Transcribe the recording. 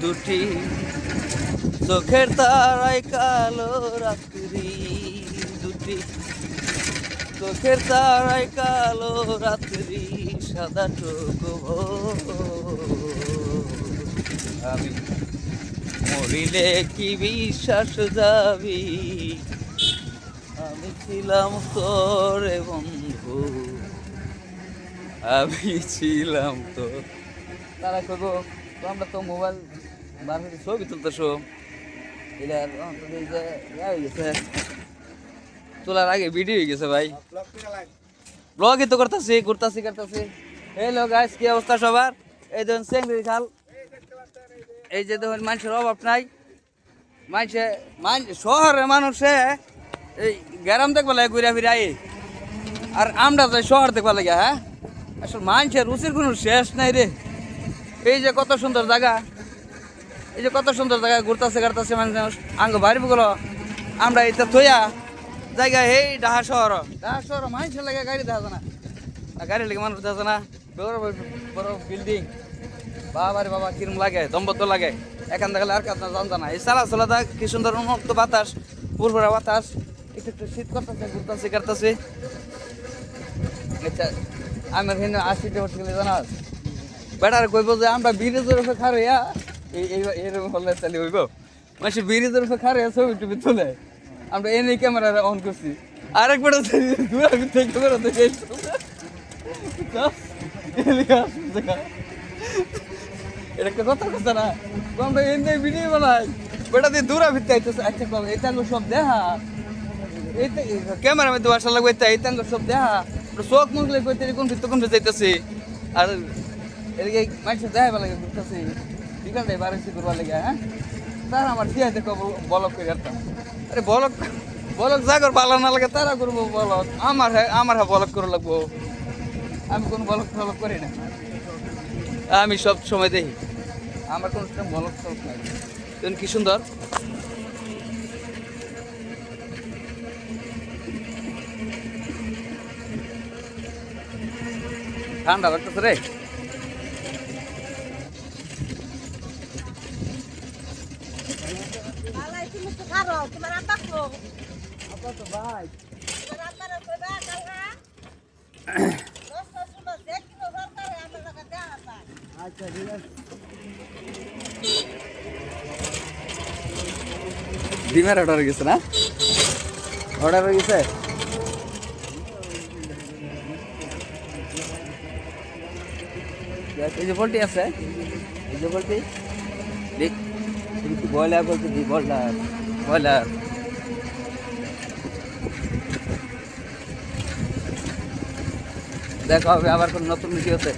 দুটি চোখের তারায় কালো রাত্রি, দুটি চোখের তারায় কালো রাত্রি, সাদা টুকু আমি মরিলে কি বিশ্বাস যাবি, আমি ছিলাম তোর বন্ধু, আমি ছিলাম তোর। তারা কইব আমরা তো মোবাইল বার করে ছবি তুলতেছো, এটা হয়ে গেছে, তোলার আগে ভিডিও হয়ে গেছে ভাই, ব্লগই তো করতেছি, ঘুরতেছি। হ্যালো গাইস, কি অবস্থা সবার? এই দেখুন চেংড়ি খাল, এই যে দেখুন মানুষের অভাব নাই, শহরের মানুষে এই গ্রাম দেখবা লাগে ঘুরে ফিরে আই, আর আমরা যাই শহর দেখবা লাগে। হ্যাঁ, আসলে মানুষের রুচির কোনো শেষ নাই রে। এই যে কত সুন্দর জায়গা, এই যে কত সুন্দর জায়গা, ঘুরতেছে মানুষ আঙ্গ বাড়ি গুলো, আমরা এটা থইয়া জায়গা এই ঢাকা শহর মানুষের লাগে গাড়ি দেখা যায় না, গাড়ি লেগে মানুষ দেখা যায় না, বড় বড় বিল্ডিং, বাবারে বাবা কিরম লাগে, দম্বত লাগে, এখান থেকে আর কাজ জানতা না। এই চালাচলাটা কি সুন্দর উন্মুক্ত বাতাস, পুরপুরা বাতাস, একটু শীত করতেছে, ঘুরতেছে। আচ্ছা, আমার এখানে 80টা উঠে গেলে জানা বেটার কইব যে আমরা ব্রিজের উপরে খাড়িয়া এইরকম হলে চালি হইব, মানে ব্রিজের উপরে খাড়িয়া ছবি টুবি তুলে, আমরা এনে ক্যামেরা অন করছি, আরেক বেটা এটা কথা কথা না, আমরা এনে ভিডিও বানাই, বেটা দিয়ে দূরা ভিত্তি আইতেছে। আচ্ছা এটা সব দেখা, ক্যামেরা মধ্যে বাসা লাগবে, এটা সব দেখা, চোখ মুখলে কইতে কোন যাইতেছে, আর এদিকে মানুষের দেখাইবা লাগে ঘুরতেছে, বিকালটাই বাড়াইছি করবার লাগে। হ্যাঁ, তারা আমার দিয়ে দেখো বলক করে আসতাম, আরে বলক জাগর ভালো না লাগে তারা করবো বলক, আমার বলক করে লাগবো, আমি কোন বলক করি না, আমি সব সময় দেখি, আমার কোনো বলক নাই। দেখুন কি সুন্দর, ঠান্ডা লাগতেছে রে। ডিমের অর্ডার হয়ে গেছে না, অর্ডার হয়ে গেছে। এই যে পোলট্রি আছে, এই যে পোলট্রি ব্রয়লার বলতে দি, ব্রয়লার দেখা হবে আবার কোন নতুন ভিডিওতে।